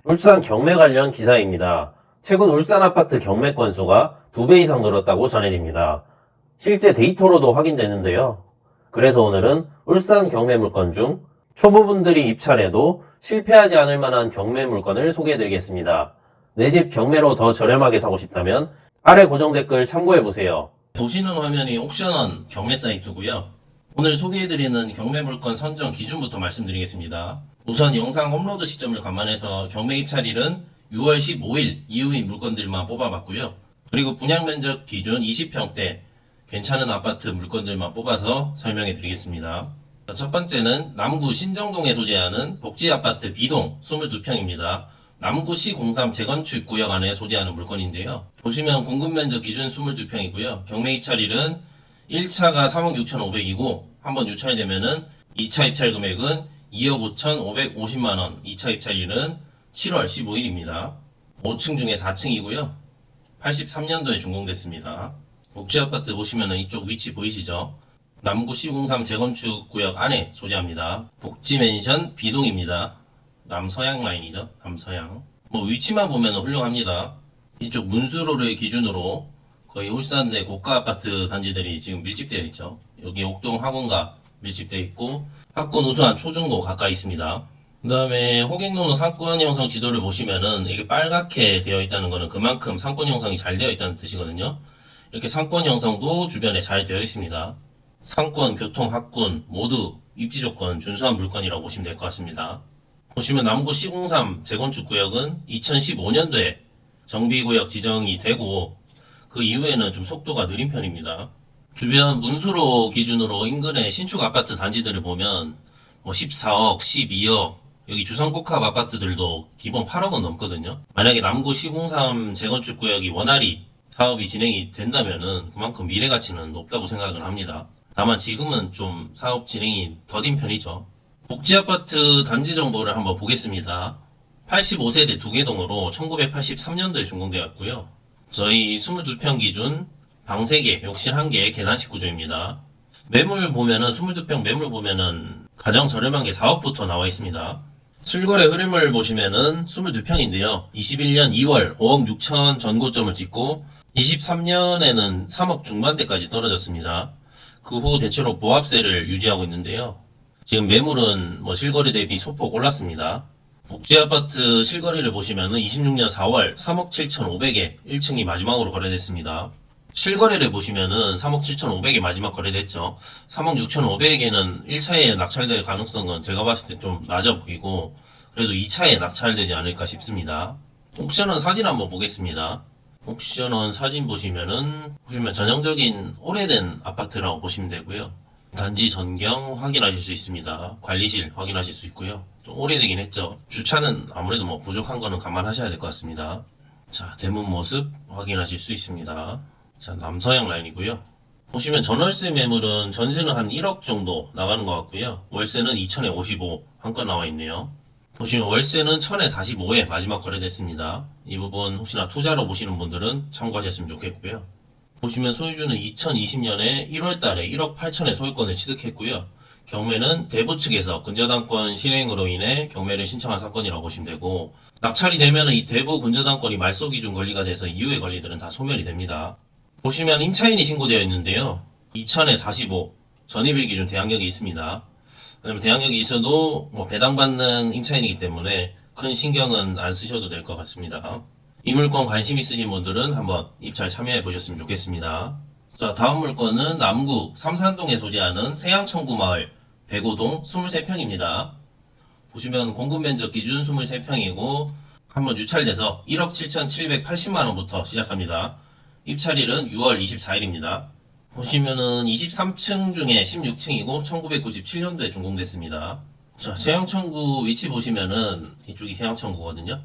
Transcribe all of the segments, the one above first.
울산 경매 관련 기사입니다. 최근 울산 아파트 경매 건수가 2배 이상 늘었다고 전해집니다. 실제 데이터로도 확인되는데요. 그래서 오늘은 울산 경매 물건 중 초보분들이 입찰해도 실패하지 않을 만한 경매 물건을 소개해드리겠습니다. 내 집 경매로 더 저렴하게 사고 싶다면 아래 고정 댓글 참고해보세요. 보시는 화면이 옥션원 경매 사이트고요. 오늘 소개해드리는 경매 물건 선정 기준부터 말씀드리겠습니다. 우선 영상 업로드 시점을 감안해서 경매 입찰일은 6월 15일 이후인 물건들만 뽑아봤고요. 그리고 분양 면적 기준 20평대 괜찮은 아파트 물건들만 뽑아서 설명해 드리겠습니다. 첫 번째는 남구 신정동에 소재하는 복지아파트 B동 22평입니다. 남구시 03 재건축 구역 안에 소재하는 물건인데요. 보시면 공급 면적 기준 22평이고요. 경매 입찰일은 1차가 3억 6,500이고 한번 유찰되면은 2차 입찰 금액은 2억 5,550만원, 2차 입찰일은 7월 15일입니다. 5층 중에 4층이고요. 83년도에 준공됐습니다. 복지아파트 보시면은 이쪽 위치 보이시죠? 남구 C03 재건축 구역 안에 소재합니다. 복지맨션 B동입니다. 남서양 라인이죠. 남서양. 위치만 보면 훌륭합니다. 이쪽 문수로를 기준으로 거의 울산 내 고가 아파트 단지들이 지금 밀집되어 있죠. 여기 옥동 학원가 밀집되어 있고 학군 우수한 초중고 가까이 있습니다. 그 다음에 호갱노노 상권 형성 지도를 보시면은 이게 빨갛게 되어 있다는 것은 그만큼 상권 형성이 잘 되어 있다는 뜻이거든요. 이렇게 상권 형성도 주변에 잘 되어 있습니다. 상권, 교통, 학군 모두 입지 조건 준수한 물건이라고 보시면 될 것 같습니다. 보시면 남구 C03 재건축 구역은 2015년도에 정비구역 지정이 되고 그 이후에는 좀 속도가 느린 편입니다. 주변 문수로 기준으로 인근의 신축 아파트 단지들을 보면 14억, 12억, 여기 주상복합 아파트들도 기본 8억은 넘거든요. 만약에 남구 C03 재건축 구역이 원활히 사업이 진행이 된다면은 그만큼 미래 가치는 높다고 생각을 합니다. 다만 지금은 좀 사업 진행이 더딘 편이죠. 복지아파트 단지 정보를 한번 보겠습니다. 85세대 2개 동으로 1983년도에 준공되었고요. 저희 22평 기준 방 3개, 욕실 1개, 계단식 구조입니다. 매물 보면은 22평 매물 보면은 가장 저렴한 게 4억부터 나와 있습니다. 실거래 흐름을 보시면은 22평인데요. 21년 2월 5억 6천 전고점을 찍고 23년에는 3억 중반대까지 떨어졌습니다. 그 후 대체로 보합세를 유지하고 있는데요. 지금 매물은 실거래 대비 소폭 올랐습니다. 복지아파트 실거래를 보시면은 26년 4월 3억 7,500에 1층이 마지막으로 거래됐습니다. 실거래를 보시면은 3억 7,500에 마지막 거래됐죠. 3억 6,500에는 1차에 낙찰될 가능성은 제가 봤을 때 좀 낮아 보이고 그래도 2차에 낙찰되지 않을까 싶습니다. 옥션원 사진 한번 보겠습니다. 옥션원 사진 보시면 전형적인 오래된 아파트라고 보시면 되고요. 단지 전경 확인하실 수 있습니다. 관리실 확인하실 수 있고요. 좀 오래되긴 했죠. 주차는 아무래도 부족한 거는 감안하셔야 될 것 같습니다. 자, 대문 모습 확인하실 수 있습니다. 자, 남서양 라인이고요. 보시면 전월세 매물은 전세는 한 1억 정도 나가는 것 같고요. 월세는 2천에 55 한 건 나와 있네요. 보시면 월세는 1000에 45에 마지막 거래됐습니다. 이 부분 혹시나 투자로 보시는 분들은 참고하셨으면 좋겠고요. 보시면 소유주는 2020년에 1월달에 1억 8천에 소유권을 취득했고요. 경매는 대부 측에서 근저당권 실행으로 인해 경매를 신청한 사건이라고 보시면 되고 낙찰이 되면 이 대부 근저당권이 말소 기준 권리가 돼서 이후의 권리들은 다 소멸이 됩니다. 보시면 임차인이 신고되어 있는데요. 2000에 45 전입일 기준 대항력이 있습니다. 왜냐면 대항력이 있어도 배당받는 임차인이기 때문에 큰 신경은 안 쓰셔도 될 것 같습니다. 이 물건 관심 있으신 분들은 한번 입찰 참여해 보셨으면 좋겠습니다. 자, 다음 물건은 남구 삼산동에 소재하는 세양천구마을 105동 23평입니다. 보시면 공급 면적 기준 23평이고 한번 유찰돼서 1억 7,780만원부터 시작합니다. 입찰일은 6월 24일입니다. 보시면은 23층 중에 16층이고 1997년도에 준공됐습니다. 자, 세양천구 위치 보시면은 이쪽이 세양천구거든요.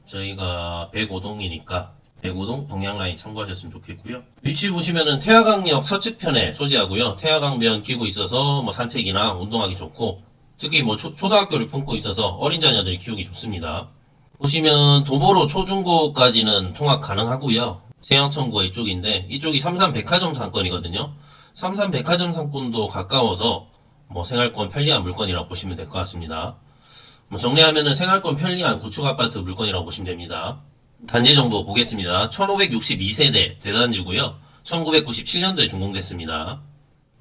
저희가 105동이니까 105동 동양라인 참고하셨으면 좋겠고요. 위치 보시면은 태화강역 서측편에 소재하고요. 태화강변 끼고 있어서 산책이나 운동하기 좋고 특히 초등학교를 품고 있어서 어린 자녀들이 키우기 좋습니다. 보시면 도보로 초중고까지는 통학 가능하고요. 세양천구가 이쪽인데 이쪽이 삼산백화점 상권이거든요. 삼산백화점 상권도 가까워서 생활권 편리한 물건이라고 보시면 될 것 같습니다. 정리하면은 생활권 편리한 구축 아파트 물건이라고 보시면 됩니다. 단지 정보 보겠습니다. 1562세대 대단지고요. 1997년도에 준공됐습니다.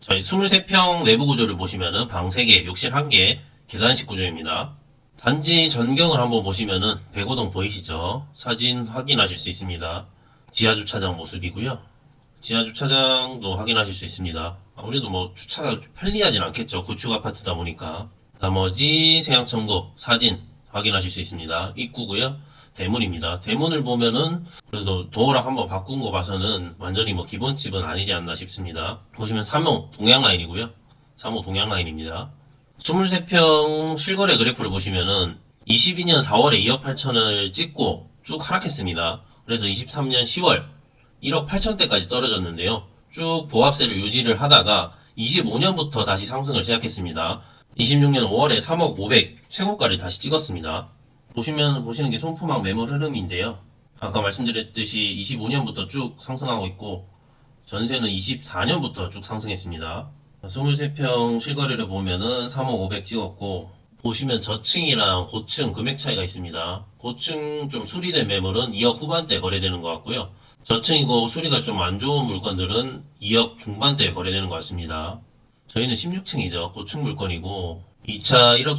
저희 23평 내부 구조를 보시면은 방 3개, 욕실 1개, 계단식 구조입니다. 단지 전경을 한번 보시면은 백오동 보이시죠? 사진 확인하실 수 있습니다. 지하 주차장 모습이고요. 지하 주차장도 확인하실 수 있습니다. 아무래도 뭐 주차가 편리하진 않겠죠. 구축 아파트다 보니까. 나머지 생활정보 사진 확인하실 수 있습니다. 입구고요. 대문입니다. 대문을 보면은 그래도 도어락 한번 바꾼 거 봐서는 완전히 뭐 기본집은 아니지 않나 싶습니다. 보시면 3호 동양 라인이고요. 3호 동양 라인입니다. 23평 실거래 그래프를 보시면은 22년 4월에 2억 8천을 찍고 쭉 하락했습니다. 그래서 23년 10월 1억 8천대까지 떨어졌는데요. 쭉 보합세를 유지를 하다가 25년부터 다시 상승을 시작했습니다. 26년 5월에 3억 500 최고가를 다시 찍었습니다. 보시는 게 손품학 매물 흐름인데요. 아까 말씀드렸듯이 25년부터 쭉 상승하고 있고 전세는 24년부터 쭉 상승했습니다. 23평 실거래를 보면은 3억 500 찍었고 보시면 저층이랑 고층 금액 차이가 있습니다. 고층 좀 수리된 매물은 2억 후반대 거래되는 것 같고요. 저층이고 수리가 좀 안 좋은 물건들은 2억 중반대에 거래되는 것 같습니다. 저희는 16층이죠. 고층 물건이고 2차 1억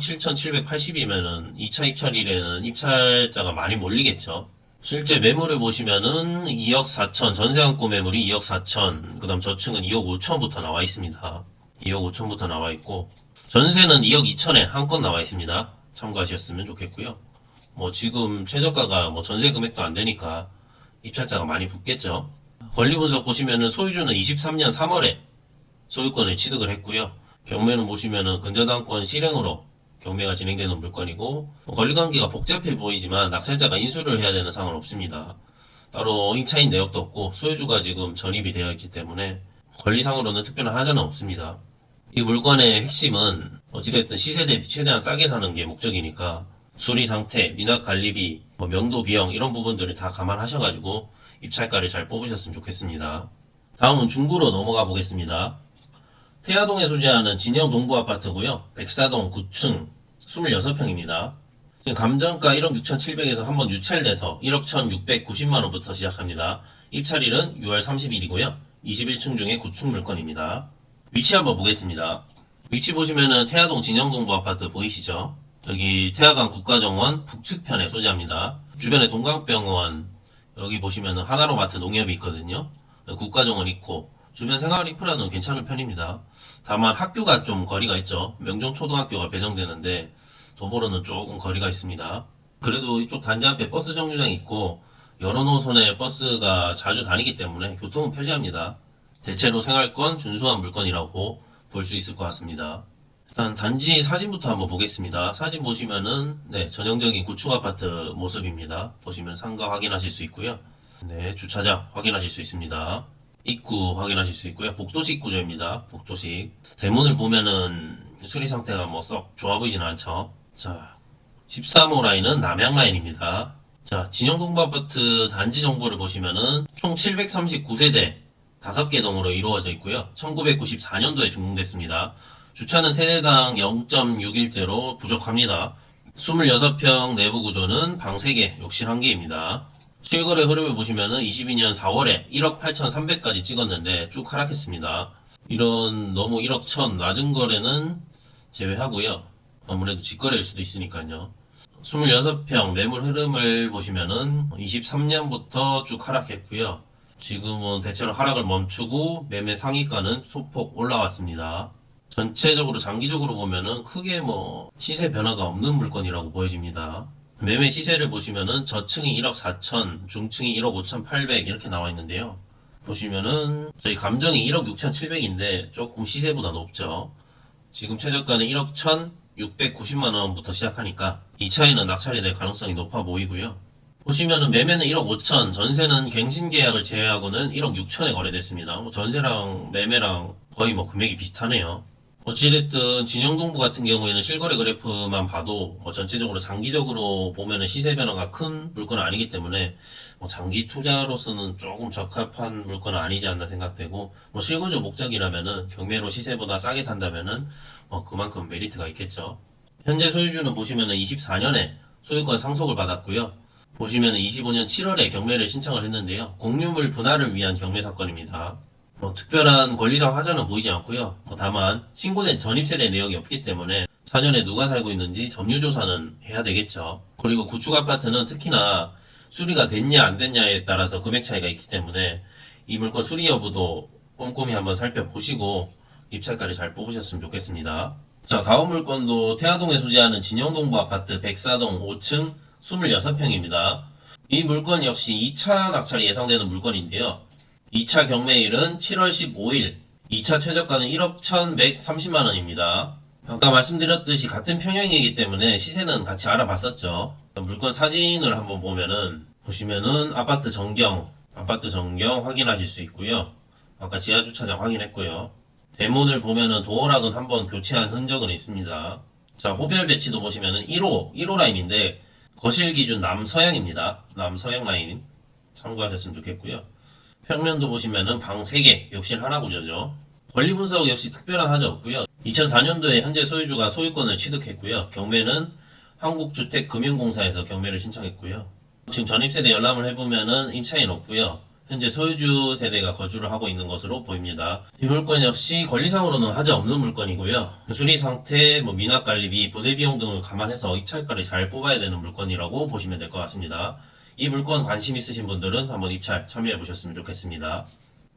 7,780이면은 2차 입찰일에는 입찰자가 많이 몰리겠죠. 실제 매물을 보시면은 2억 4천, 전세 한고 매물이 2억 4천, 그 다음 저층은 2억 5천부터 나와 있습니다. 2억 5천부터 나와 있고, 전세는 2억 2천에 한 건 나와 있습니다. 참고하셨으면 좋겠고요. 뭐 지금 최저가가 뭐 전세 금액도 안 되니까 입찰자가 많이 붙겠죠. 권리 분석 보시면은 소유주는 23년 3월에 소유권을 취득을 했고요. 경매는 보시면은 근저당권 실행으로 경매가 진행되는 물건이고 권리관계가 복잡해 보이지만 낙찰자가 인수를 해야 되는 상황은 없습니다. 따로 임차인 내역도 없고 소유주가 지금 전입이 되어 있기 때문에 권리상으로는 특별한 하자는 없습니다. 이 물건의 핵심은 어찌됐든 시세 대비 최대한 싸게 사는 게 목적이니까 수리 상태, 미납 관리비, 명도 비용 이런 부분들을 다 감안하셔가지고 입찰가를 잘 뽑으셨으면 좋겠습니다. 다음은 중구로 넘어가 보겠습니다. 태화동에 소재하는 진영 동부 아파트고요. 백사동 9층 26평입니다. 지금 감정가 1억 6,700에서 한번 유찰돼서 1억 1,690만원부터 시작합니다. 입찰일은 6월 30일이고요. 21층 중에 9층 물건입니다. 위치 한번 보겠습니다. 위치 보시면은 태화동 진영 동부 아파트 보이시죠? 여기 태화강 국가정원 북측편에 소재합니다. 주변에 동강병원, 여기 보시면은 하나로마트 농협이 있거든요. 국가정원 있고 주변 생활 인프라는 괜찮은 편입니다. 다만 학교가 좀 거리가 있죠. 명종초등학교가 배정되는데 도보로는 조금 거리가 있습니다. 그래도 이쪽 단지 앞에 버스 정류장이 있고 여러 노선의 버스가 자주 다니기 때문에 교통은 편리합니다. 대체로 생활권 준수한 물건이라고 볼 수 있을 것 같습니다. 일단 단지 사진부터 한번 보겠습니다. 사진 보시면은 전형적인 구축 아파트 모습입니다. 보시면 상가 확인하실 수 있고요. 주차장 확인하실 수 있습니다. 입구 확인하실 수 있고요. 복도식 구조입니다. 복도식. 대문을 보면은 수리 상태가 뭐 썩 좋아 보이지는 않죠. 자, 13호 라인은 남양 라인입니다. 자, 진영동부 아파트 단지 정보를 보시면은 총 739세대 5개 동으로 이루어져 있고요. 1994년도에 준공됐습니다. 주차는 세대당 0.61대로 부족합니다. 26평 내부 구조는 방 3개, 욕실 1개입니다. 실거래 흐름을 보시면은 22년 4월에 1억 8,300까지 찍었는데 쭉 하락했습니다. 이런 너무 1억 1천 낮은 거래는 제외하고요. 아무래도 직거래일 수도 있으니까요. 26평 매물 흐름을 보시면은 23년부터 쭉 하락했고요. 지금은 대체로 하락을 멈추고 매매 상위가는 소폭 올라왔습니다. 전체적으로 장기적으로 보면은 크게 뭐 시세 변화가 없는 물건이라고 보여집니다. 매매 시세를 보시면은 저층이 1억 4천, 중층이 1억 5,800 이렇게 나와 있는데요. 보시면은 저희 감정이 1억 6,700인데 조금 시세보다 높죠. 지금 최저가는 1억 1,690만원부터 시작하니까 이 차이는 낙찰이 될 가능성이 높아 보이고요. 보시면은 매매는 1억 5천, 전세는 갱신 계약을 제외하고는 1억 6천에 거래됐습니다. 전세랑 매매랑 거의 뭐 금액이 비슷하네요. 어찌됐든 진영동부 같은 경우에는 실거래 그래프만 봐도 전체적으로 장기적으로 보면은 시세 변화가 큰 물건은 아니기 때문에 장기 투자로서는 조금 적합한 물건은 아니지 않나 생각되고 실거주 목적이라면은 경매로 시세보다 싸게 산다면은 그만큼 메리트가 있겠죠. 현재 소유주는 보시면은 24년에 소유권 상속을 받았고요. 보시면은 25년 7월에 경매를 신청을 했는데요. 공유물 분할을 위한 경매 사건입니다. 특별한 권리상 하자는 보이지 않고요. 다만 신고된 전입세대 내역이 없기 때문에 사전에 누가 살고 있는지 점유조사는 해야 되겠죠. 그리고 구축 아파트는 특히나 수리가 됐냐 안 됐냐에 따라서 금액 차이가 있기 때문에 이 물건 수리 여부도 꼼꼼히 한번 살펴보시고 입찰가를 잘 뽑으셨으면 좋겠습니다. 자, 다음 물건도 태화동에 소재하는 진영동부 아파트 104동 5층 26평입니다. 이 물건 역시 2차 낙찰이 예상되는 물건인데요. 2차 경매일은 7월 15일, 2차 최저가는 1억 1130만원입니다. 아까 말씀드렸듯이 같은 평형이기 때문에 시세는 같이 알아봤었죠. 물건 사진을 한번 보시면은 아파트 전경 확인하실 수 있고요. 아까 지하주차장 확인했고요. 대문을 보면은 도어락은 한번 교체한 흔적은 있습니다. 자, 호별 배치도 보시면은 1호 라인인데 거실 기준 남서양입니다. 남서양 라인 참고하셨으면 좋겠고요. 평면도 보시면은 방 3개, 욕실 하나 구조죠. 권리 분석 역시 특별한 하자 없고요. 2004년도에 현재 소유주가 소유권을 취득했고요. 경매는 한국주택금융공사에서 경매를 신청했고요. 지금 전입세대 열람을 해보면은 임차인 없고요. 현재 소유주 세대가 거주를 하고 있는 것으로 보입니다. 이 물건 역시 권리상으로는 하자 없는 물건이고요. 수리 상태, 미납관리비, 부대비용 등을 감안해서 입찰가를 잘 뽑아야 되는 물건이라고 보시면 될 것 같습니다. 이 물건 관심 있으신 분들은 한번 입찰 참여해 보셨으면 좋겠습니다.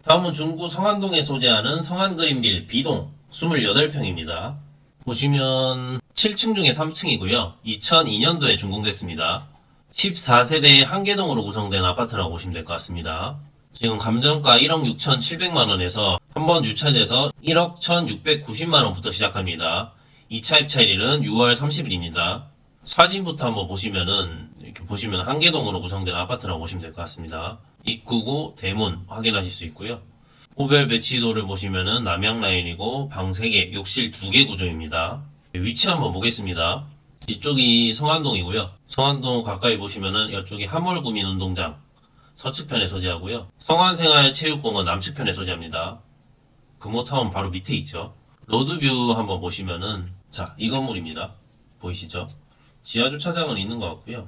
다음은 중구 성안동에 소재하는 성안그린빌 B동 28평입니다. 보시면 7층 중에 3층이고요. 2002년도에 준공됐습니다. 14세대의 한개동으로 구성된 아파트라고 보시면 될 것 같습니다. 지금 감정가 1억 6,700만원에서 한번 유찰돼서 1억 1,690만원부터 시작합니다. 2차 입찰일은 6월 30일입니다. 사진부터 한번 보시면은 이렇게 보시면 한개동으로 구성된 아파트라고 보시면 될 것 같습니다. 입구고 대문 확인하실 수 있고요. 호별 배치도를 보시면은 남양 라인이고 방 3개, 욕실 2개 구조입니다. 위치 한번 보겠습니다. 이쪽이 성안동이고요. 성안동 가까이 보시면은 이쪽이 하몰구민운동장 서측편에 소재하고요. 성안생활체육공원 남측편에 소재합니다. 금호타운 바로 밑에 있죠. 로드뷰 한번 보시면은 자, 이 건물입니다. 보이시죠? 지하주차장은 있는 것 같고요.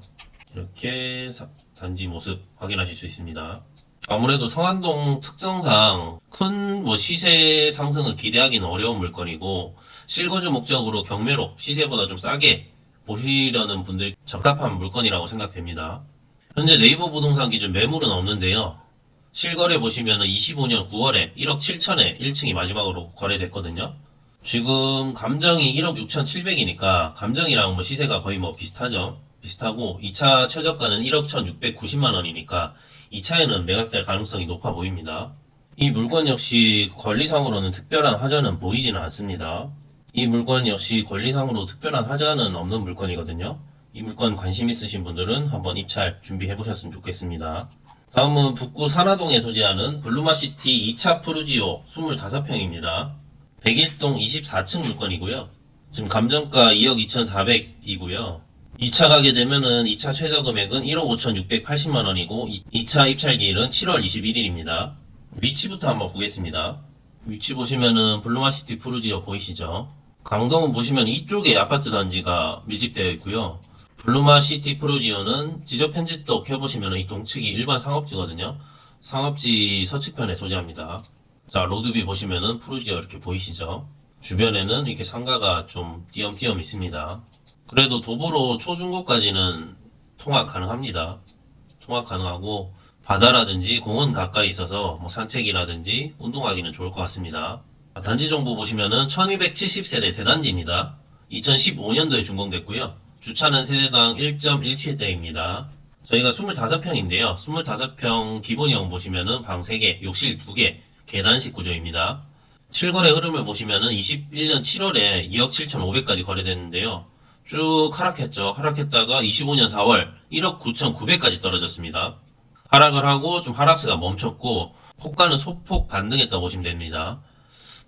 이렇게 단지 모습 확인하실 수 있습니다. 아무래도 성안동 특성상 큰 시세 상승을 기대하기는 어려운 물건이고 실거주 목적으로 경매로 시세보다 좀 싸게 보시려는 분들 적합한 물건이라고 생각됩니다. 현재 네이버 부동산 기준 매물은 없는데요. 실거래 보시면 25년 9월에 1억 7천에 1층이 마지막으로 거래됐거든요. 지금 감정이 1억 6,700이니까 감정이랑 시세가 거의 비슷하죠. 비슷하고 2차 최저가는 1억 1,690만원이니까 2차에는 매각될 가능성이 높아 보입니다. 이 물건 역시 권리상으로는 특별한 하자는 보이지는 않습니다. 이 물건 역시 권리상으로 특별한 하자는 없는 물건이거든요. 이 물건 관심 있으신 분들은 한번 입찰 준비해 보셨으면 좋겠습니다. 다음은 북구 산화동에 소재하는 블루마시티 2차 푸르지오 25평입니다. 101동 24층 물건이고요. 지금 감정가 2억 2,400이고요. 2차 가게 되면은 2차 최저 금액은 1억 5,680만원이고 2차 입찰기일은 7월 21일입니다. 위치부터 한번 보겠습니다. 위치 보시면은 블루마시티 푸르지오 보이시죠? 강동은 보시면 이쪽에 아파트 단지가 밀집되어 있고요. 블루마시티 푸르지오는 지적 편집도 켜보시면 이 동측이 일반 상업지거든요. 상업지 서측편에 소재합니다. 자, 로드뷰 보시면은 푸르지오 이렇게 보이시죠? 주변에는 이렇게 상가가 좀 띄엄띄엄 있습니다. 그래도 도보로 초중고까지는 통학 가능합니다. 통학 가능하고 바다라든지 공원 가까이 있어서 산책이라든지 운동하기는 좋을 것 같습니다. 단지 정보 보시면은 1270세대 대단지입니다. 2015년도에 준공됐고요. 주차는 세대당 1.17대입니다. 저희가 25평인데요. 25평 기본형 보시면은 방 3개, 욕실 2개, 계단식 구조입니다. 실거래 흐름을 보시면은 21년 7월에 2억 7,500까지 거래됐는데요. 쭉 하락했죠. 하락했다가 25년 4월 1억 9,900까지 떨어졌습니다. 하락을 하고 좀 하락세가 멈췄고 호가는 소폭 반등했다고 보시면 됩니다.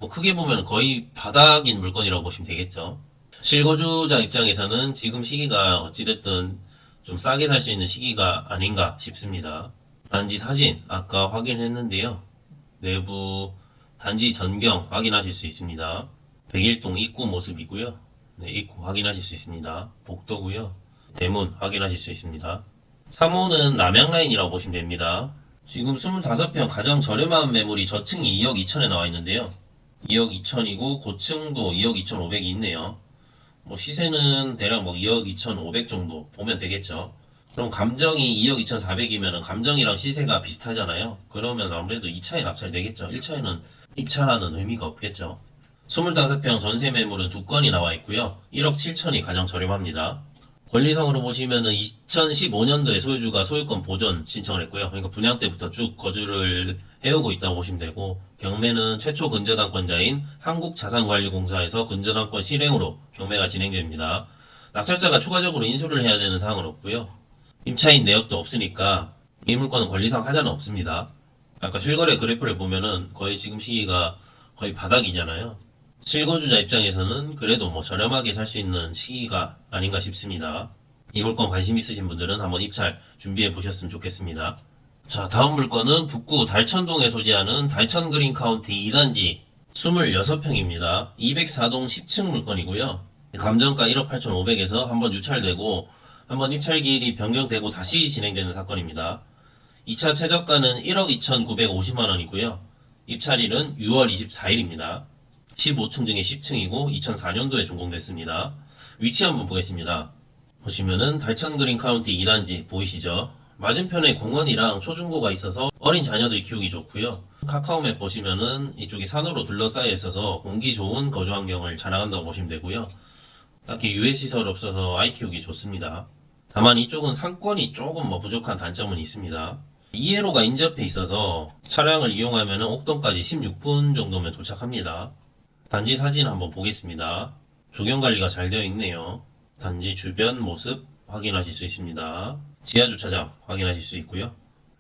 크게 보면 거의 바닥인 물건이라고 보시면 되겠죠. 실거주자 입장에서는 지금 시기가 어찌됐든 좀 싸게 살 수 있는 시기가 아닌가 싶습니다. 단지 사진 아까 확인했는데요. 내부 단지 전경 확인하실 수 있습니다. 101동 입구 모습이고요. 네, 입구 확인하실 수 있습니다. 복도고요. 대문 확인하실 수 있습니다. 3호는 남양라인이라고 보시면 됩니다. 지금 25평 가장 저렴한 매물이 저층이 2억 2천에 나와 있는데요. 2억 2천이고 고층도 2억 2천5백이 있네요. 뭐 시세는 대략 뭐 2억 2천5백 정도 보면 되겠죠. 그럼 감정이 2억 2천4백이면 감정이랑 시세가 비슷하잖아요. 그러면 아무래도 2차에 낙찰 되겠죠. 1차에는 입찰하는 의미가 없겠죠. 25평 전세 매물은 2건이 나와 있고요. 1억 7천이 가장 저렴합니다. 권리상으로 보시면은 2015년도에 소유주가 소유권 보존 신청을 했고요. 그러니까 분양 때부터 쭉 거주를 해오고 있다고 보시면 되고, 경매는 최초 근저당권자인 한국자산관리공사에서 근저당권 실행으로 경매가 진행됩니다. 낙찰자가 추가적으로 인수를 해야 되는 사항은 없고요. 임차인 내역도 없으니까 이 물건은 권리상 하자는 없습니다. 아까 실거래 그래프를 보면은 거의 지금 시기가 거의 바닥이잖아요. 실거주자 입장에서는 그래도 뭐 저렴하게 살 수 있는 시기가 아닌가 싶습니다. 이 물건 관심 있으신 분들은 한번 입찰 준비해 보셨으면 좋겠습니다. 자, 다음 물건은 북구 달천동에 소재하는 달천 그린 카운티 2단지 26평입니다. 204동 10층 물건이고요. 감정가 1억 8,500에서 한번 유찰되고 한번 입찰기일이 변경되고 다시 진행되는 사건입니다. 2차 최저가는 1억 2,950만원이고요. 입찰일은 6월 24일입니다. 15층 중에 10층이고 2004년도에 준공됐습니다. 위치 한번 보겠습니다. 보시면은 달천 그린 카운티 2단지 보이시죠? 맞은편에 공원이랑 초중고가 있어서 어린 자녀들 키우기 좋고요. 카카오맵 보시면은 이쪽이 산으로 둘러싸여 있어서 공기 좋은 거주 환경을 자랑한다고 보시면 되고요. 딱히 유해시설 없어서 아이 키우기 좋습니다. 다만 이쪽은 상권이 조금 부족한 단점은 있습니다. 2회로가 인접해 있어서 차량을 이용하면 옥동까지 16분 정도면 도착합니다. 단지 사진 한번 보겠습니다. 조경관리가 잘 되어 있네요. 단지 주변 모습 확인하실 수 있습니다. 지하주차장 확인하실 수 있고요.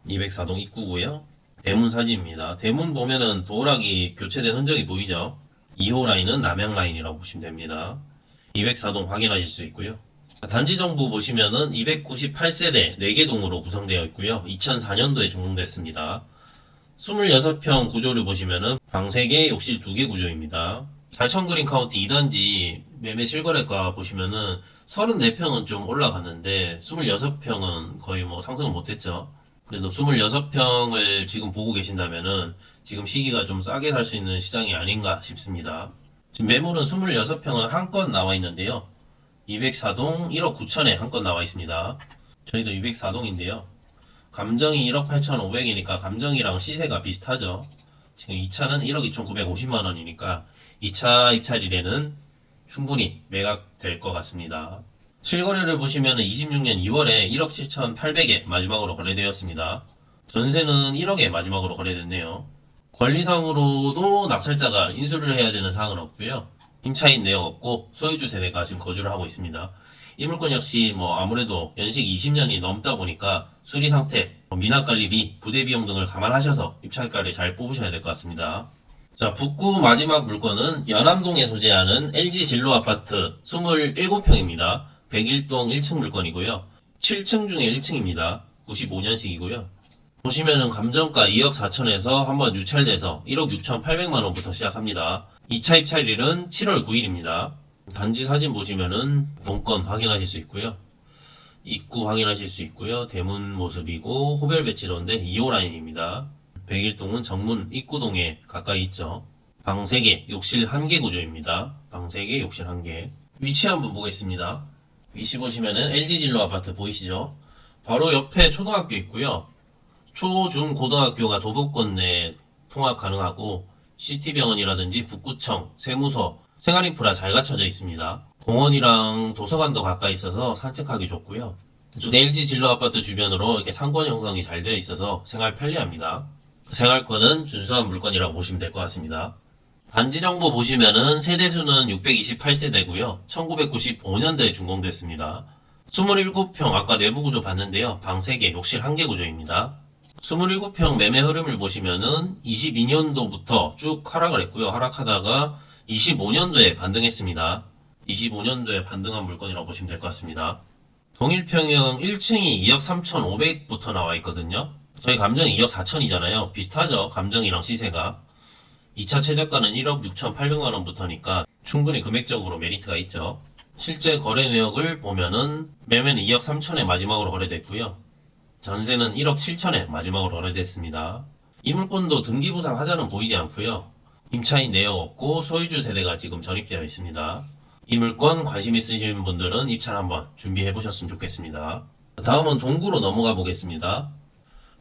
204동 입구고요. 대문 사진입니다. 대문 보면은 도어락이 교체된 흔적이 보이죠. 2호 라인은 남양 라인이라고 보시면 됩니다. 204동 확인하실 수 있고요. 단지 정보 보시면은 298세대 4개 동으로 구성되어 있고요. 2004년도에 준공됐습니다. 26평 구조를 보시면은 방 3개, 욕실 2개 구조입니다. 달천 그린 카운티 2단지 매매 실거래가 보시면은 34평은 좀 올라갔는데 26평은 거의 상승을 못했죠. 그래도 26평을 지금 보고 계신다면은 지금 시기가 좀 싸게 살 수 있는 시장이 아닌가 싶습니다. 지금 매물은 26평은 한 건 나와 있는데요. 204동 1억 9천에 한 건 나와 있습니다. 저희도 204동인데요. 감정이 1억 8,500이니까 감정이랑 시세가 비슷하죠. 지금 2차는 1억 2,950만원이니까 2차 입찰일에는 충분히 매각될 것 같습니다. 실거래를 보시면 26년 2월에 1억 7,800에 마지막으로 거래되었습니다. 전세는 1억에 마지막으로 거래됐네요. 권리상으로도 낙찰자가 인수를 해야 되는 사항은 없고요. 임차인 내역 없고 소유주 세대가 지금 거주를 하고 있습니다. 이 물건 역시 아무래도 연식 20년이 넘다 보니까 수리 상태, 미납관리비, 부대 비용 등을 감안하셔서 입찰가를 잘 뽑으셔야 될 것 같습니다. 자, 북구 마지막 물건은 연암동에 소재하는 LG 진로 아파트 27평입니다. 101동 1층 물건이고요. 7층 중에 1층입니다. 95년식이고요. 보시면은 감정가 2억 4천에서 한번 유찰돼서 1억 6,800만원부터 시작합니다. 2차 입찰일은 7월 9일입니다. 단지 사진 보시면은 본건 확인하실 수 있고요. 입구 확인하실 수 있고요. 대문 모습이고 호별 배치로인데 2호 라인입니다. 101동은 정문 입구동에 가까이 있죠. 방 3개, 욕실 1개 구조입니다. 방 3개, 욕실 1개. 위치 한번 보겠습니다. 위치 보시면은 LG 진로 아파트 보이시죠? 바로 옆에 초등학교 있고요. 초, 중, 고등학교가 도보권 내에 통학 가능하고 CT병원이라든지 북구청, 세무서, 생활인프라 잘 갖춰져 있습니다. 공원이랑 도서관도 가까이 있어서 산책하기 좋고요. 이쪽 LG 진로 아파트 주변으로 이렇게 상권 형성이 잘 되어 있어서 생활 편리합니다. 생활권은 준수한 물건이라고 보시면 될 것 같습니다. 단지 정보 보시면은 세대수는 628세대고요. 1995년도에 준공됐습니다. 27평 아까 내부 구조 봤는데요. 방 3개, 욕실 1개 구조입니다. 27평 매매 흐름을 보시면은 22년도부터 쭉 하락을 했고요. 하락하다가 25년도에 반등했습니다. 25년도에 반등한 물건이라고 보시면 될 것 같습니다. 동일평형 1층이 2억 3,500부터 나와 있거든요. 저희 감정이 2억 4천이잖아요. 비슷하죠. 감정이랑 시세가. 2차 최저가는 1억 6,800만원부터니까 충분히 금액적으로 메리트가 있죠. 실제 거래 내역을 보면은 매매는 2억 3천에 마지막으로 거래됐고요. 전세는 1억 7천에 마지막으로 거래됐습니다. 이 물건도 등기부상 하자는 보이지 않고요. 임차인 내역 없고 소유주 세대가 지금 전입되어 있습니다. 이 물건 관심 있으신 분들은 입찰 한번 준비해 보셨으면 좋겠습니다. 다음은 동구로 넘어가 보겠습니다.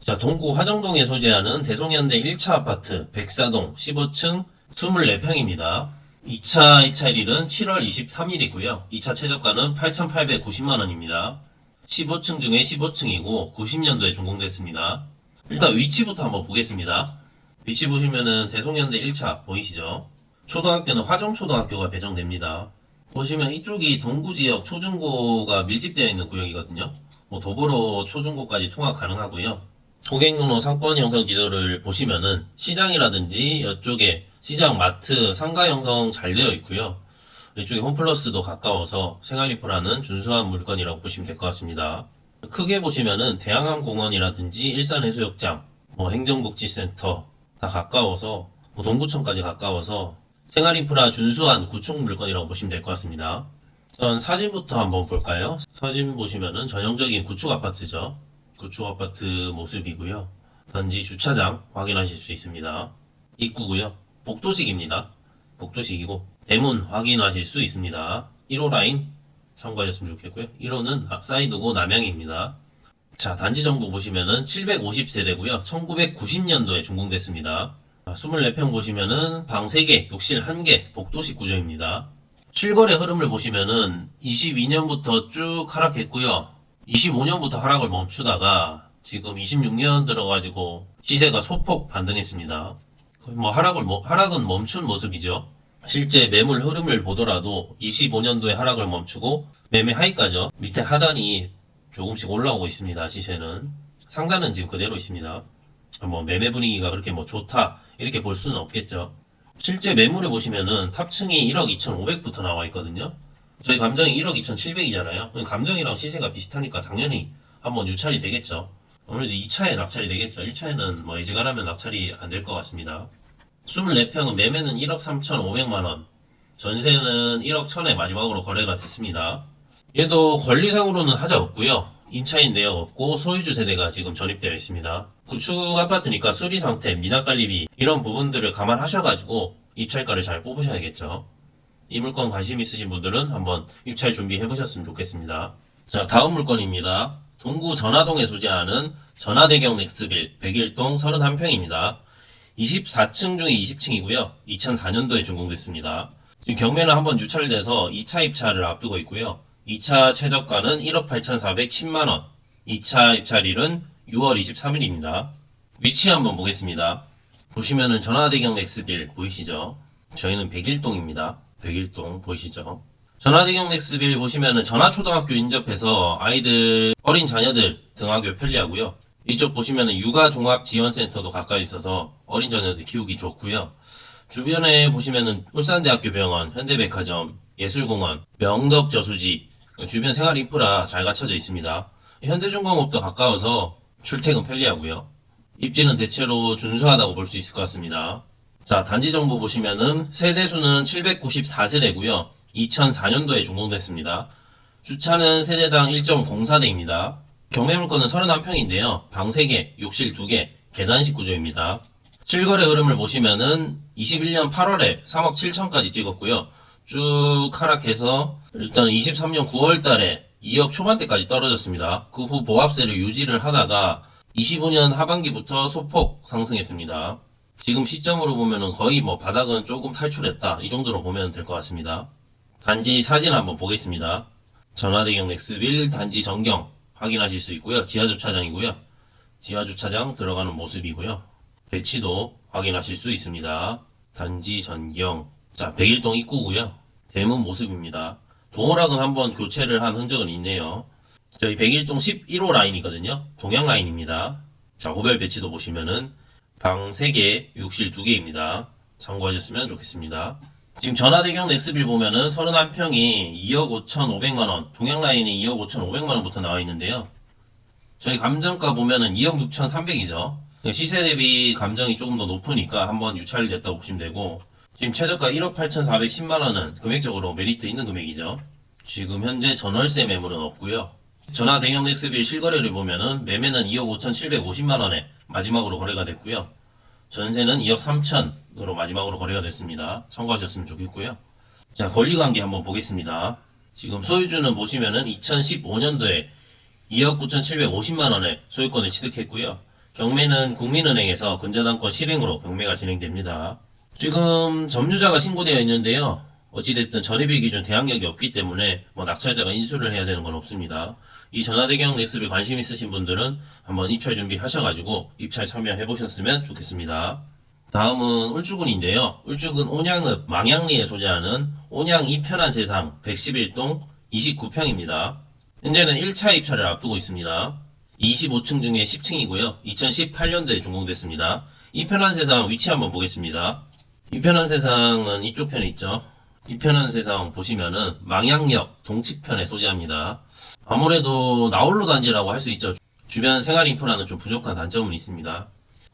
자, 동구 화정동에 소재하는 대송현대 1차 아파트 백사동 15층 24평입니다. 2차 입찰일은 7월 23일이고요. 2차 최저가는 8,890만원입니다. 15층 중에 15층이고 90년도에 준공됐습니다. 일단 위치부터 한번 보겠습니다. 위치 보시면은 대송현대 1차 보이시죠? 초등학교는 화정초등학교가 배정됩니다. 보시면 이쪽이 동구지역 초중고가 밀집되어 있는 구역이거든요. 도보로 초중고까지 통학 가능하고요. 고객번호 상권 형성 지도를 보시면은 시장이라든지 이쪽에 시장, 마트, 상가 형성 잘 되어 있고요. 이쪽에 홈플러스도 가까워서 생활인프라는 준수한 물건이라고 보시면 될 것 같습니다. 크게 보시면은 대양암공원이라든지 일산해수욕장, 행정복지센터 다 가까워서 동구청까지 가까워서 생활인프라 준수한 구축 물건이라고 보시면 될 것 같습니다. 우선 사진부터 한번 볼까요? 사진 보시면은 전형적인 구축 아파트죠. 구축 아파트 모습이고요. 단지 주차장 확인하실 수 있습니다. 입구고요. 복도식입니다. 복도식이고 대문 확인하실 수 있습니다. 1호 라인 참고하셨으면 좋겠고요. 1호는 사이드고 남향입니다. 자, 단지 정보 보시면은 750세대고요. 1990년도에 준공됐습니다. 24평 보시면은 방 3개, 욕실 1개, 복도식 구조입니다. 실거래 흐름을 보시면은 22년부터 쭉 하락했고요. 25년부터 하락을 멈추다가 지금 26년 들어가지고 시세가 소폭 반등했습니다. 하락은 멈춘 모습이죠. 실제 매물 흐름을 보더라도 25년도에 하락을 멈추고 매매 하이까죠. 밑에 하단이 조금씩 올라오고 있습니다. 시세는 상단은 지금 그대로 있습니다. 매매 분위기가 그렇게 좋다 이렇게 볼 수는 없겠죠. 실제 매물을 보시면은 탑층이 1억 2,500부터 나와 있거든요. 저희 감정이 1억 2,700이잖아요. 감정이랑 시세가 비슷하니까 당연히 한번 유찰이 되겠죠. 아무래도 2차에 낙찰이 되겠죠. 1차에는 예지간하면 낙찰이 안 될 것 같습니다. 24평은 매매는 1억 3,500만원, 전세는 1억 1,000에 마지막으로 거래가 됐습니다. 얘도 권리상으로는 하자 없고요. 임차인 내역 없고 소유주 세대가 지금 전입되어 있습니다. 구축 아파트니까 수리 상태, 미납관리비 이런 부분들을 감안하셔가지고 입찰가를 잘 뽑으셔야겠죠. 이 물건 관심 있으신 분들은 한번 입찰 준비해 보셨으면 좋겠습니다. 자, 다음 물건입니다. 동구 전화동에 소재하는 전화대경 넥스빌 101동 31평입니다. 24층 중에 20층이고요. 2004년도에 준공됐습니다. 지금 경매는 한번 유찰돼서 2차 입찰을 앞두고 있고요. 2차 최저가는 1억 8,410만원, 2차 입찰일은 6월 23일입니다. 위치 한번 보겠습니다. 보시면은 전화대경 넥스빌 보이시죠? 저희는 101동입니다. 101동 보이시죠? 전화대경 넥스빌 보시면은 전화초등학교 인접해서 아이들, 어린 자녀들 등하교 편리하고요. 이쪽 보시면은 육아종합지원센터도 가까이 있어서 어린 자녀들 키우기 좋고요. 주변에 보시면은 울산대학교 병원, 현대백화점, 예술공원, 명덕저수지, 주변 생활인프라 잘 갖춰져 있습니다. 현대중공업도 가까워서 출퇴근 편리하고요. 입지는 대체로 준수하다고 볼 수 있을 것 같습니다. 자, 단지 정보 보시면은 세대수는 794세대고요. 2004년도에 준공됐습니다. 주차는 세대당 1.04대입니다. 경매물건은 31평인데요. 방 3개, 욕실 2개, 계단식 구조입니다. 실거래 흐름을 보시면은 21년 8월에 3억 7천까지 찍었고요. 쭉 하락해서 일단 23년 9월 달에 2억 초반대까지 떨어졌습니다. 그 후 보합세를 유지를 하다가 25년 하반기부터 소폭 상승했습니다. 지금 시점으로 보면은 거의 바닥은 조금 탈출했다. 이 정도로 보면 될 것 같습니다. 단지 사진 한번 보겠습니다. 전화대경 넥스빌 단지 전경 확인하실 수 있고요. 지하주차장이고요. 지하주차장 들어가는 모습이고요. 배치도 확인하실 수 있습니다. 단지 전경. 자, 101동 입구고요. 대문 모습입니다. 도어락은 한번 교체를 한 흔적은 있네요. 저희 101동 11호 라인이거든요. 동양 라인입니다. 자, 호별 배치도 보시면은 방 3개, 욕실 2개입니다. 참고하셨으면 좋겠습니다. 지금 전화대경 넥스빌 보면은 31평이 2억 5,500만원, 동양 라인이 2억 5,500만원부터 나와 있는데요. 저희 감정가 보면은 2억 6,300이죠. 시세 대비 감정이 조금 더 높으니까 한번 유찰됐다고 보시면 되고, 지금 최저가 1억 8,410만원은 금액적으로 메리트 있는 금액이죠. 지금 현재 전월세 매물은 없고요. 전화 대형 넥스빌 실거래를 보면은 매매는 2억 5,750만원에 마지막으로 거래가 됐고요. 전세는 2억 3천으로 마지막으로 거래가 됐습니다. 참고하셨으면 좋겠고요. 자, 권리관계 한번 보겠습니다. 지금 소유주는 보시면은 2015년도에 2억 9,750만원에 소유권을 취득했고요. 경매는 국민은행에서 근저당권 실행으로 경매가 진행됩니다. 지금 점유자가 신고되어 있는데요. 어찌됐든 전입일 기준 대항력이 없기 때문에 낙찰자가 인수를 해야 되는 건 없습니다. 이 전화대경 넥스빌 관심 있으신 분들은 한번 입찰 준비하셔가지고 입찰 참여해 보셨으면 좋겠습니다. 다음은 울주군인데요. 울주군 온양읍 망양리에 소재하는 온양 이편한 세상 111동 29평입니다. 현재는 1차 입찰을 앞두고 있습니다. 25층 중에 10층이고요. 2018년도에 준공됐습니다. 이편한 세상 위치 한번 보겠습니다. 이편한 세상은 이쪽 편에 있죠. 이편한 세상 보시면은 망양역 동측편에 소재합니다. 아무래도 나홀로 단지라고 할 수 있죠. 주변 생활 인프라는 좀 부족한 단점은 있습니다.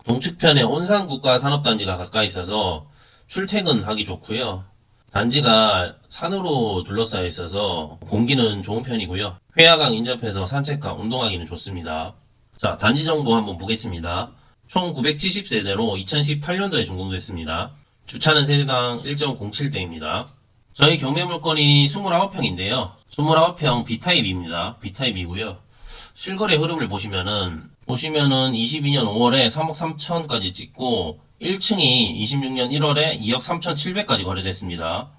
동측편에 온산국가산업단지가 가까이 있어서 출퇴근하기 좋고요. 단지가 산으로 둘러싸여 있어서 공기는 좋은 편이고요. 회화강 인접해서 산책과 운동하기는 좋습니다. 자, 단지 정보 한번 보겠습니다. 총 970세대로 2018년도에 준공됐습니다. 주차는 세대당 1.07대입니다. 저희 경매 물건이 29평인데요. 29평 B타입입니다. B타입이고요. 실거래 흐름을 보시면은 22년 5월에 3억 3천까지 찍고 1층이 26년 1월에 2억 3,700까지 거래됐습니다.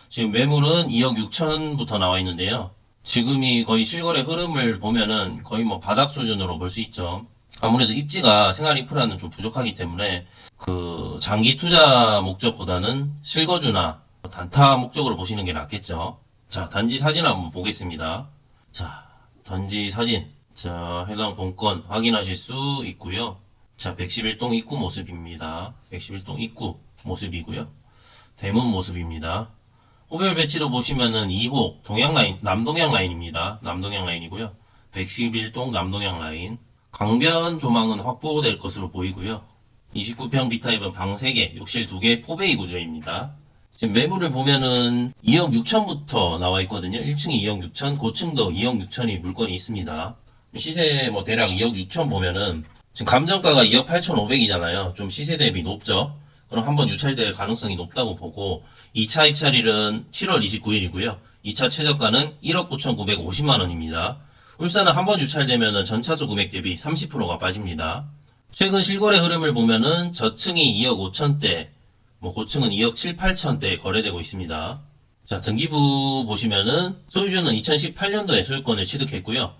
지금 매물은 2억 6천부터 나와 있는데요. 지금이 거의 실거래 흐름을 보면은 거의 바닥 수준으로 볼 수 있죠. 아무래도 입지가 생활 인프라는 좀 부족하기 때문에 장기 투자 목적보다는 실거주나 단타 목적으로 보시는 게 낫겠죠. 자, 단지 사진 한번 보겠습니다. 자, 단지 사진. 자, 해당 본건 확인하실 수 있고요. 자, 111동 입구 모습입니다. 111동 입구 모습이고요. 대문 모습입니다. 호별 배치로 보시면은 2호 동양라인, 남동양 라인입니다. 남동양 라인이고요. 111동 남동양 라인. 강변 조망은 확보될 것으로 보이고요. 29평 B타입은 방 3개, 욕실 2개, 포베이 구조입니다. 지금 매물을 보면은 2억 6천부터 나와 있거든요. 1층이 2억 6천, 고층도 2억 6천이 물건이 있습니다. 시세 대략 2억 6천 보면은 지금 감정가가 2억 8,500이잖아요. 좀 시세 대비 높죠. 그럼 한번 유찰될 가능성이 높다고 보고 2차 입찰일은 7월 29일이고요. 2차 최저가는 1억 9,950만원입니다. 울산은 한번 유찰되면은 전차수 금액 대비 30%가 빠집니다. 최근 실거래 흐름을 보면은 저층이 2억 5천대, 고층은 2억 7, 8천대 거래되고 있습니다. 자, 등기부 보시면은 소유주는 2018년도에 소유권을 취득했고요.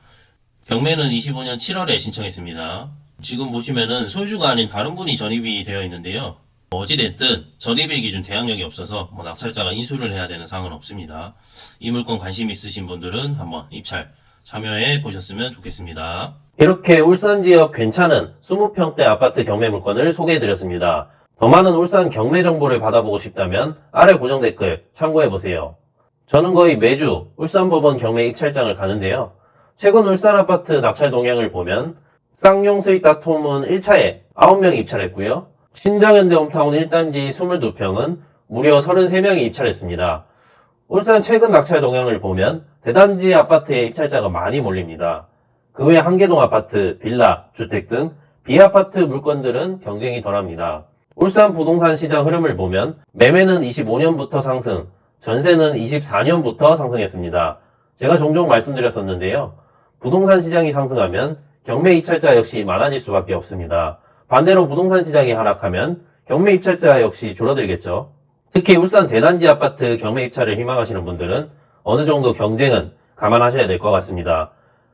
경매는 25년 7월에 신청했습니다. 지금 보시면은 소유주가 아닌 다른 분이 전입이 되어 있는데요. 어찌됐든 전입일 기준 대항력이 없어서 낙찰자가 인수를 해야 되는 사항은 없습니다. 이 물건 관심 있으신 분들은 한번 입찰 참여해 보셨으면 좋겠습니다. 이렇게 울산 지역 괜찮은 20평대 아파트 경매 물건을 소개해 드렸습니다. 더 많은 울산 경매 정보를 받아보고 싶다면 아래 고정 댓글 참고해 보세요. 저는 거의 매주 울산법원 경매 입찰장을 가는데요. 최근 울산 아파트 낙찰 동향을 보면 쌍용수익닷홈은 1차에 9명이 입찰했고요. 신장현대 홈타운 1단지 22평은 무려 33명이 입찰했습니다. 울산 최근 낙찰 동향을 보면 대단지 아파트에 입찰자가 많이 몰립니다. 그 외 한계동 아파트, 빌라, 주택 등 비아파트 물건들은 경쟁이 덜합니다. 울산 부동산 시장 흐름을 보면 매매는 25년부터 상승, 전세는 24년부터 상승했습니다. 제가 종종 말씀드렸었는데요. 부동산 시장이 상승하면 경매 입찰자 역시 많아질 수밖에 없습니다. 반대로 부동산 시장이 하락하면 경매 입찰자 역시 줄어들겠죠. 특히 울산 대단지 아파트 경매 입찰을 희망하시는 분들은 어느 정도 경쟁은 감안하셔야 될 것 같습니다.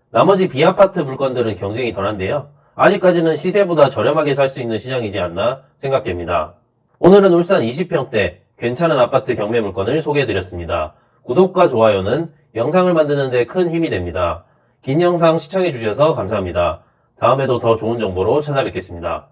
나머지 비아파트 물건들은 경쟁이 덜한데요. 아직까지는 시세보다 저렴하게 살 수 있는 시장이지 않나 생각됩니다. 오늘은 울산 20평대 괜찮은 아파트 경매 물건을 소개해드렸습니다. 구독과 좋아요는 영상을 만드는 데 큰 힘이 됩니다. 긴 영상 시청해주셔서 감사합니다. 다음에도 더 좋은 정보로 찾아뵙겠습니다.